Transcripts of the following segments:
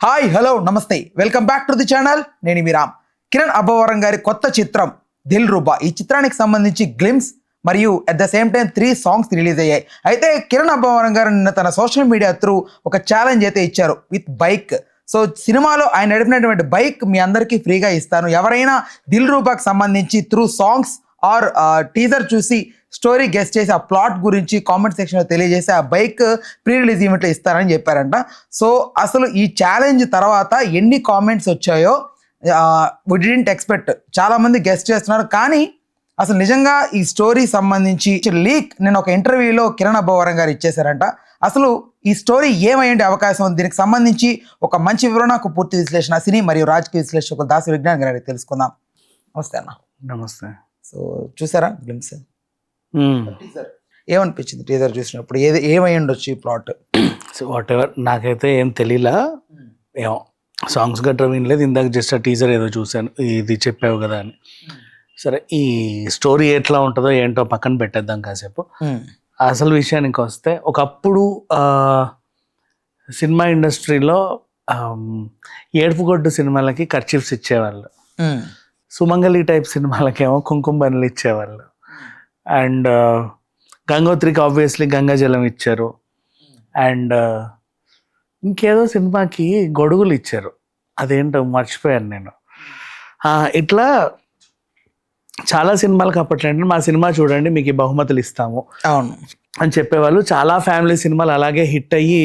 Hi hello నమస్తే welcome back to the channel. నేను మీ రామ్. కిరణ్ అబ్బవరం గారి కొత్త చిత్రం దిల్ రూబా, ఈ చిత్రానికి సంబంధించి గ్లిమ్స్ మరియు at the same time 3 songs release అయ్యాయి. అయితే కిరణ్ అబ్బవరం గారు నిన్న తన సోషల్ మీడియా త్రూ ఒక ఛాలెంజ్ అయితే ఇచ్చారు విత్ బైక్. సో సినిమాలో ఆయన నడిపినటువంటి బైక్ మీ అందరికీ ఫ్రీగా ఇస్తాను, ఎవరైనా దిల్ రూబాకి సంబంధించి త్రూ సాంగ్స్ ఆర్ టీజర్ చూసి స్టోరీ గెస్ట్ చేసి ఆ ప్లాట్ గురించి కామెంట్ సెక్షన్లో తెలియజేసి ఆ బైక్ ప్రీ రిలీజ్ ఈవెంట్లో ఇస్తారని చెప్పారంట. సో అసలు ఈ ఛాలెంజ్ తర్వాత ఎన్ని కామెంట్స్ వచ్చాయో వి డిడ్ంట్ ఎక్స్పెక్ట్. చాలామంది గెస్ట్ చేస్తున్నారు, కానీ అసలు నిజంగా ఈ స్టోరీ సంబంధించి లీక్ నేను ఒక ఇంటర్వ్యూలో కిరణ్ అబ్బవరం గారు ఇచ్చేశారంట. అసలు ఈ స్టోరీ ఏమైండే అవకాశం ఉంది, దీనికి సంబంధించి ఒక మంచి వివరణ, ఒక పూర్తి విశ్లేషణ సినీ మరియు రాజకీయ విశ్లేషకులు దాసి విజ్ఞాన్ గారి తెలుసుకుందాం. నమస్తే అన్న. నమస్తే. సో చూసారా గ్లిమ్స్? ఏమనిపించింది టీజర్ చూసినప్పుడు? ఏమై ఉండొచ్చు ఈ ప్లాట్? సో వాట్ ఎవర్, నాకైతే ఏం తెలియలా, ఏమో సాంగ్స్ గట్రా వినలేదు. ఇందాక జస్ట్ ఆ టీజర్ ఏదో చూశాను, ఇది చెప్పావు కదా అని. సరే, ఈ స్టోరీ ఎట్లా ఉంటుందో ఏంటో పక్కన పెట్టేద్దాం కాసేపు. అసలు విషయానికి వస్తే, ఒకప్పుడు సినిమా ఇండస్ట్రీలో ఏడుపుగొడ్డు సినిమాలకి కర్చీఫ్స్ ఇచ్చేవాళ్ళు, సుమంగళి టైప్ సినిమాలకేమో కుంకుమ బన్నులు ఇచ్చేవాళ్ళు, అండ్ గంగోత్రికి ఆబ్వియస్లీ గంగాజలం ఇచ్చారు, అండ్ ఇంకేదో సినిమాకి గొడుగులు ఇచ్చారు, అదేంటో మర్చిపోయాను నేను. ఇట్లా చాలా సినిమాలకు అప్పట్లో మా సినిమా చూడండి మీకు ఈ బహుమతులు ఇస్తాము అవును అని చెప్పేవాళ్ళు. చాలా ఫ్యామిలీ సినిమాలు అలాగే హిట్ అయ్యి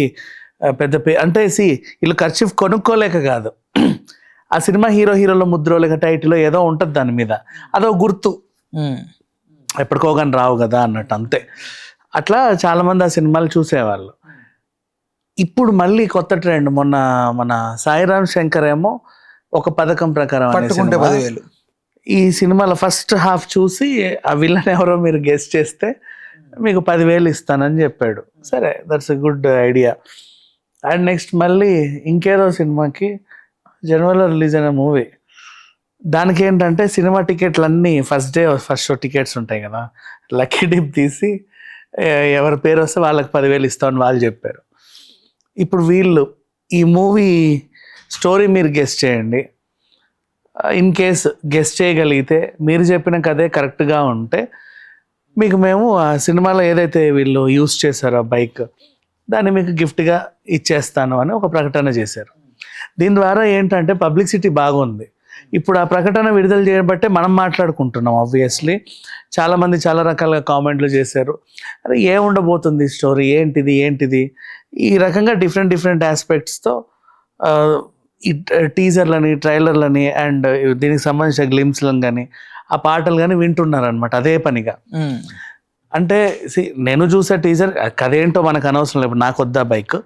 పెద్ద అంటే వీళ్ళు ఖర్చు కొనుక్కోలేక కాదు, ఆ సినిమా హీరోల ముద్రో లేక టైటిల్ ఏదో ఉంటుంది దాని మీద, అదో గుర్తు, ఎప్పటికో కానీ రావు కదా అన్నట్టు, అంతే. అట్లా చాలామంది ఆ సినిమాలు చూసేవాళ్ళు. ఇప్పుడు మళ్ళీ కొత్త ట్రెండ్, మొన్న మన సాయిరామ్ శంకర్ ఏమో ఒక పథకం ప్రకారం ఈ సినిమాలో ఫస్ట్ హాఫ్ చూసి ఆ విలన్ ఎవరో మీరు గెస్ట్ చేస్తే మీకు 10,000 ఇస్తానని చెప్పాడు. సరే, that's a good idea. And next మళ్ళీ ఇంకేదో సినిమాకి జనవరిలో రిలీజ్ అయిన మూవీ, దానికి ఏంటంటే సినిమా టికెట్లు అన్నీ ఫస్ట్ షో టికెట్స్ ఉంటాయి కదా, లక్కీ డిప్ తీసి ఎవరి పేరు వస్తే వాళ్ళకి 10,000 ఇస్తామని వాళ్ళు చెప్పారు. ఇప్పుడు వీళ్ళు ఈ మూవీ స్టోరీ మీరు గెస్ట్ చేయండి, ఇన్ కేస్ గెస్ట్ చేయగలిగితే మీరు చెప్పిన కథే కరెక్ట్గా ఉంటే మీకు మేము ఆ సినిమాలో ఏదైతే వీళ్ళు యూస్ చేశారో ఆ బైక్, దాన్ని మీకు గిఫ్ట్గా ఇచ్చేస్తాను అని ఒక ప్రకటన చేశారు. దీని ద్వారా ఏంటంటే పబ్లిసిటీ బాగుంది. ఇప్పుడు ఆ ప్రకటన విడుదల చేయబట్టే మనం మాట్లాడుకుంటున్నాం. ఆబ్వియస్లీ చాలామంది చాలా రకాలుగా కామెంట్లు చేశారు, అరే ఏముండబోతుంది స్టోరీ, ఏంటిది ఈ రకంగా డిఫరెంట్ ఆస్పెక్ట్స్తో ఈ టీజర్లని, ట్రైలర్లని అండ్ దీనికి సంబంధించిన గ్లిమ్స్లను కానీ ఆ పాటలు కానీ వింటున్నారనమాట అదే పనిగా. అంటే నేను చూసే టీజర్ కదేంటో మనకు అనవసరం లేదు, నాకు వద్దా బైక్,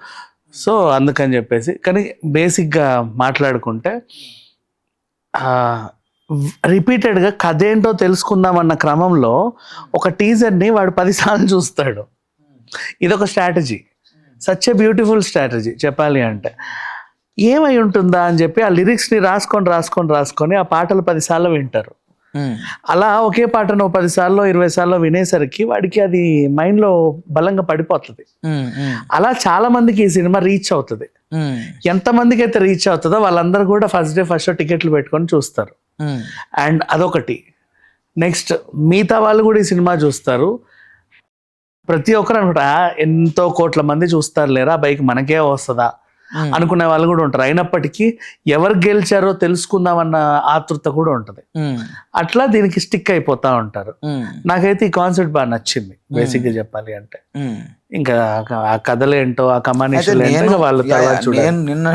సో అందుకని చెప్పేసి. కానీ బేసిక్గా మాట్లాడుకుంటే రిపీటెడ్గా కథ ఏంటో తెలుసుకుందామన్న క్రమంలో ఒక టీజర్ని వాడు 10 సార్లు చూస్తాడు. ఇదొక strategy, such a beautiful strategy చెప్పాలి అంటే. ఏమై ఉంటుందా అని చెప్పి ఆ లిరిక్స్ని రాసుకొని ఆ పాటలు 10 సార్లు వింటారు. అలా ఒకే పాటను 10 సార్లు 20 సార్లు వినేసరికి వాడికి అది మైండ్లో బలంగా పడిపోతుంది. అలా చాలా మందికి ఈ సినిమా రీచ్ అవుతుంది. ఎంతమందికి అయితే రీచ్ అవుతుందో వాళ్ళందరూ కూడా ఫస్ట్ షో టికెట్లు పెట్టుకొని చూస్తారు. అండ్ అదొకటి. నెక్స్ట్ మిగతా వాళ్ళు కూడా ఈ సినిమా చూస్తారు. ప్రతి ఒక్కరు అనుకుంటా ఎంతో కోట్ల మంది చూస్తారు లేరా, బైక్ మనకే వస్తుందా అనుకునే వాళ్ళు కూడా ఉంటారు. అయినప్పటికీ ఎవరు గెలిచారో తెలుసుకుందామన్న ఆతృత కూడా ఉంటుంది. అట్లా దీనికి స్టిక్ అయిపోతా ఉంటారు. నాకైతే ఈ కాన్సెప్ట్ బాగా నచ్చింది బేసిక్గా చెప్పాలి అంటే. ఇంకా ఆ కథలేంటో ఆ కమానేషన్ వాళ్ళు నిన్న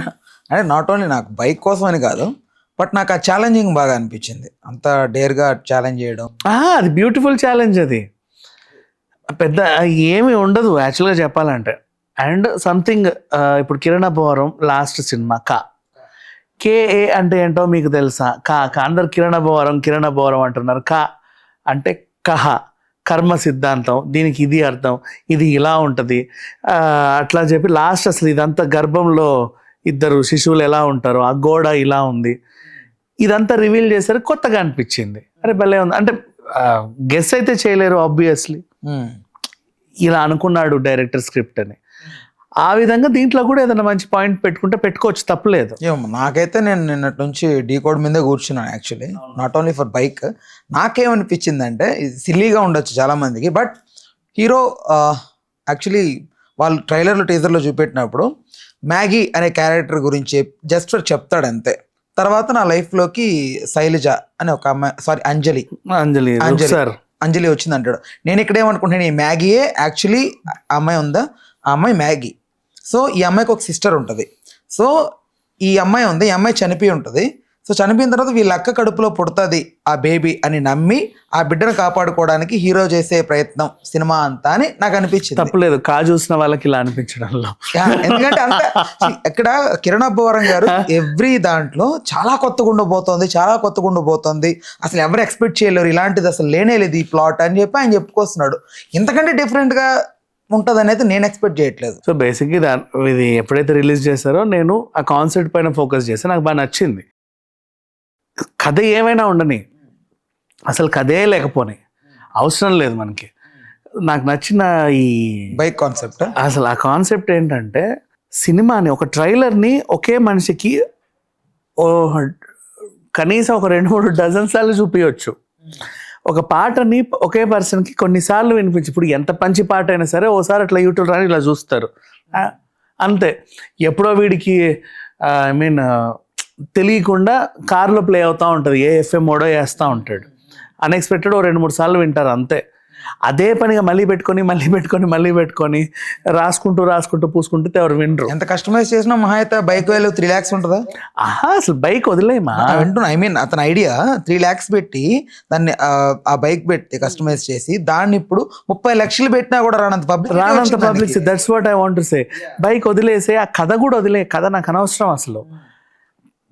అంటే నాట్ ఓన్లీ నాకు బైక్ కోసం అని కాదు, బట్ నాకు ఆ ఛాలెంజింగ్ బాగా అనిపించింది. అంత డేర్గా ఛాలెంజ్ చేయడం, అది బ్యూటిఫుల్ ఛాలెంజ్. అది పెద్ద ఏమి ఉండదు యాక్చువల్గా చెప్పాలంటే. అండ్ సంథింగ్ ఇప్పుడు Kiran Abbavaram last cinema KA అంటే ఏంటో మీకు తెలుసా? అందరు కిరణ్ అబ్బవరం అంటున్నారు. అంటే కహ, కర్మ సిద్ధాంతం, దీనికి ఇది అర్థం, ఇది ఇలా ఉంటుంది అట్లా చెప్పి లాస్ట్ అసలు ఇదంతా గర్భంలో 2 శిశువులు ఎలా ఉంటారో ఆ గోడ ఇలా ఉంది, ఇదంతా రివీల్ చేశారు. కొత్తగా అనిపించింది, అరే భలే ఉంది. అంటే గెస్ అయితే చేయలేరు ఆబ్వియస్లీ, ఇలా అనుకున్నాడు డైరెక్టర్ స్క్రిప్ట్ అని. ఆ విధంగా దీంట్లో కూడా ఏదైనా మంచి పాయింట్ పెట్టుకుంటే పెట్టుకోవచ్చు, తప్పలేదు. ఏమో నాకైతే నేను నిన్నటి నుంచి డీ కోడ్ మీదే కూర్చున్నాను actually, not only for bike. నాకేమనిపించిందంటే ఇది సిల్లీగా ఉండొచ్చు చాలా మందికి, బట్ హీరో యాక్చువల్లీ వాళ్ళు ట్రైలర్లో టీజర్లో చూపెట్టినప్పుడు మ్యాగీ అనే క్యారెక్టర్ గురించి జస్ట్ చెప్తాడు అంతే. తర్వాత నా లైఫ్లోకి శైలజ అనే ఒక అమ్మాయి, సారీ అంజలి సార్ అంజలి వచ్చింది అంటాడు. నేను ఇక్కడ ఏమనుకుంటున్నాను, ఈ మ్యాగీయే యాక్చువల్లీ ఆ అమ్మాయి ఉందా, ఆ అమ్మాయి మ్యాగీ. సో ఈ అమ్మాయికి ఒక సిస్టర్ ఉంటుంది. సో ఈ అమ్మాయి ఉంది, ఈ అమ్మాయి చనిపోయి ఉంటుంది. సో చనిపోయిన తర్వాత వీళ్ళ అక్క కడుపులో పుడుతుంది ఆ బేబీ అని నమ్మి ఆ బిడ్డను కాపాడుకోవడానికి హీరో చేసే ప్రయత్నం సినిమా అంతా అని నాకు అనిపించింది. తప్పలేదు, చూసిన వాళ్ళకి ఇలా అనిపించడంలో. ఎందుకంటే అంత ఇక్కడ కిరణ్ అబ్బవరం గారు ఎవ్రీ దాంట్లో చాలా కొత్తగా ఉండబోతోంది, చాలా కొత్తగా ఉండబోతోంది, అసలు ఎవరు ఎక్స్పెక్ట్ చేయలేరు, ఇలాంటిది అసలు లేనే లేదు ఈ ప్లాట్ అని చెప్పి ఆయన చెప్పుకొస్తున్నాడు. ఇంతకంటే డిఫరెంట్గా ఉంటుంది అనేది నేను ఎక్స్పెక్ట్ చేయట్లేదు. సో బేసిక్గా ఇది ఎప్పుడైతే రిలీజ్ చేశారో నేను ఆ కాన్సెప్ట్ పైన ఫోకస్ చేస్తే నాకు బాగా నచ్చింది. కథ ఏమైనా ఉండని, అసలు కథే లేకపోని అవసరం లేదు మనకి. నాకు నచ్చిన ఈ బైక్ కాన్సెప్ట్, అసలు ఆ కాన్సెప్ట్ ఏంటంటే సినిమాని ఒక ట్రైలర్ని ఒకే మనిషికి కనీసం ఒక 2-3 డజన్ సార్లు చూపించవచ్చు. ఒక పాటని ఒకే పర్సన్కి కొన్నిసార్లు వినిపించి, ఇప్పుడు ఎంత మంచి పాట అయినా సరే ఓసారి అట్లా యూట్యూబ్ రాని ఇలా చూస్తారు అంతే. ఎప్పుడో వీడికి ఐ మీన్ తెలియకుండా కార్లో ప్లే అవుతూ ఉంటుంది, ఏ ఎఫ్ఎం మోడో వేస్తూ ఉంటాడు, అన్ఎక్స్పెక్టెడ్ 2-3 సార్లు వింటారు అంతే. అదే పనిగా మళ్ళీ పెట్టుకొని రాసుకుంటూ పూసుకుంటే ఎవరు వినరు. ఎంత కస్టమైజ్ చేసినా మహా అయితే బైక్ వాల్యూ 3 lakhs ఉంటుందా? అసలు బైక్ వదిలేమా వింటున్నా. ఐ మీన్ అతని ఐడియా 3 lakhs పెట్టి దాన్ని ఆ బైక్ పెట్టి కస్టమైజ్ చేసి దాన్ని ఇప్పుడు 30 లక్షలు పెట్టినా కూడా రానంత public. That's what I want to say. Bike వదిలేసే ఆ కథ కూడా కథ నాకు అనవసరం అసలు.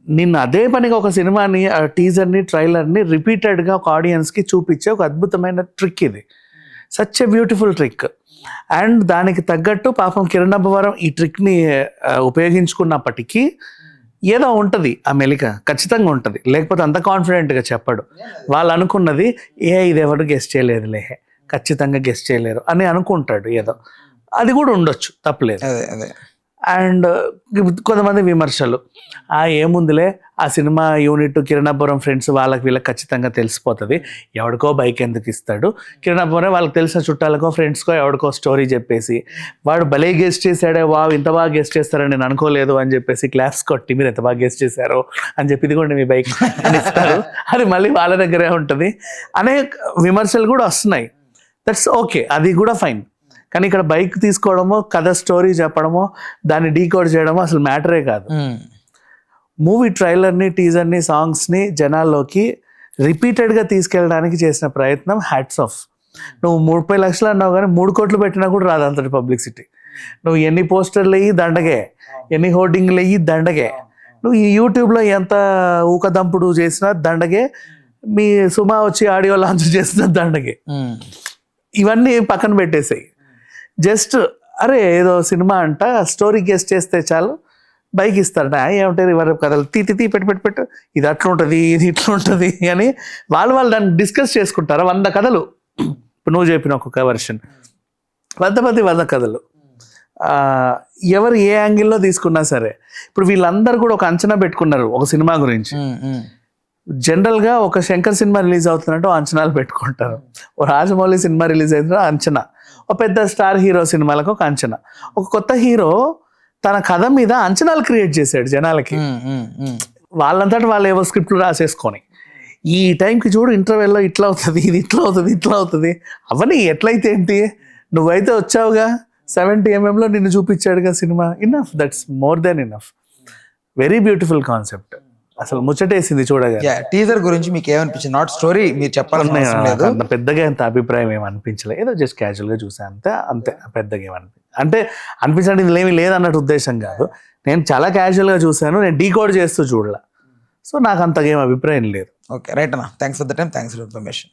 నిన్ను అదే పనిగా ఒక సినిమాని, టీజర్ని, ట్రైలర్ని రిపీటెడ్గా ఒక ఆడియన్స్కి చూపించే ఒక అద్భుతమైన ట్రిక్ ఇది. Such a beautiful trick. And దానికి తగ్గట్టు పాపం కిరణ్ అబ్బవరం ఈ ట్రిక్ని ఉపయోగించుకున్నప్పటికీ ఏదో ఉంటుంది ఆ మెలిక, ఖచ్చితంగా ఉంటుంది. లేకపోతే అంత కాన్ఫిడెంట్గా చెప్పడు. వాళ్ళు అనుకున్నది ఇది ఎవరు గెస్ట్ చేయలేదులే, ఖచ్చితంగా గెస్ట్ చేయలేరు అని అనుకుంటాడు. ఏదో అది కూడా ఉండొచ్చు, తప్పలేదు. అదే అండ్ కొంతమంది విమర్శలు, ఏముందిలే ఆ cinema unit Kiran Abbavaram friends వాళ్ళకి వీళ్ళకి ఖచ్చితంగా తెలిసిపోతుంది, ఎవడికో బైక్ ఎందుకు ఇస్తాడు, కిరణ్ అబ్బవరం వాళ్ళకి తెలిసిన చుట్టాలకో ఫ్రెండ్స్కో ఎవడికో స్టోరీ చెప్పేసి వాడు భలే గెస్ట్ చేశాడే, ఇంత బాగా గెస్ట్ చేస్తారని నేను అనుకోలేదు అని చెప్పేసి క్లాప్స్ కొట్టి మీరు ఎంత బాగా గెస్ట్ చేశారో అని చెప్పి ఇదిగోండి మీ బైక్ అని ఇస్తారు, అది మళ్ళీ వాళ్ళ దగ్గరే ఉంటుంది అనే విమర్శలు కూడా వస్తున్నాయి. దట్స్ ఓకే, అది కూడా ఫైన్. కానీ ఇక్కడ బైక్ తీసుకోవడమో, కథ స్టోరీ చెప్పడమో, దాన్ని డీకోడ్ చేయడమో అసలు మ్యాటరే కాదు. మూవీ ట్రైలర్ని, టీజర్ని, సాంగ్స్ని జనాల్లోకి రిపీటెడ్గా తీసుకెళ్ళడానికి చేసిన ప్రయత్నం హ్యాట్స్ ఆఫ్. నువ్వు 30 లక్షలు అన్నావు కానీ 3 కోట్లు పెట్టినా కూడా రాదు అంతటి పబ్లిసిటీ. నువ్వు ఎన్ని పోస్టర్లు వేయి దండగే, ఎన్ని హోర్డింగ్లు వేయి దండగే, నువ్వు ఈ యూట్యూబ్లో ఎంత ఊకదంపుడు చేసినా దండగే, మీ సుమా వచ్చి ఆడియో లాంచ్ చేసిన దండగే. ఇవన్నీ పక్కన పెట్టేసాయి. జస్ట్ అరే ఏదో సినిమా అంట, స్టోరీ గెస్ట్ చేస్తే చాలు బైక్ ఇస్తారట, ఏమంటారు ఎవరి కథలు తీ పెట్టు ఇది అట్లా ఉంటుంది, ఇది ఇట్లా ఉంటుంది అని వాళ్ళు దాన్ని డిస్కస్ చేసుకుంటారు. 100 కథలు ఇప్పుడు నువ్వు చెప్పిన ఒక్కొక్క వర్షన్, 100 కథలు ఎవరు ఏ యాంగిల్లో తీసుకున్నా సరే. ఇప్పుడు వీళ్ళందరూ కూడా ఒక అంచనా పెట్టుకున్నారు ఒక సినిమా గురించి. జనరల్గా ఒక శంకర్ సినిమా రిలీజ్ అవుతున్నట్టు అంచనాలు పెట్టుకుంటారు, ఓ రాజమౌళి సినిమా రిలీజ్ అవుతున్న అంచనా, ఒక పెద్ద స్టార్ హీరో సినిమాలకు ఒక అంచనా. ఒక కొత్త హీరో తన కథ మీద అంచనాలు క్రియేట్ చేశాడు జనాలకి. వాళ్ళంతటి వాళ్ళు ఏవో స్క్రిప్ట్లు రాసేసుకొని ఈ టైంకి చూడు ఇంటర్వెల్లో ఇట్లా అవుతుంది, ఇది ఇట్లా అవుతుంది అవన్నీ ఎట్లయితే ఏంటి, నువ్వైతే వచ్చావుగా 70mm నిన్ను చూపించాడుగా cinema, enough, that's more than enough. Very beautiful concept, అసలు ముచ్చటేసింది చూడగా. టీజర్ గురించి మీకు ఏమనిపించింది? నాట్ స్టోరీ మీరు చెప్పాలని అంత పెద్దగా ఎంత అభిప్రాయం ఏమి అనిపించలేదు, ఏదో జస్ట్ క్యాజువల్గా చూసాను అంతే. పెద్దగా అనిపించండి ఇది ఏమీ లేదన్నట్టు ఉద్దేశం కాదు, నేను చాలా క్యాజువల్గా చూశాను, నేను డీకోడ్ చేస్తూ చూడలే, సో నాకు అంతగా ఏం అభిప్రాయం లేదు. ఓకే రైట్ అన్న, thanks for the time, thanks for information.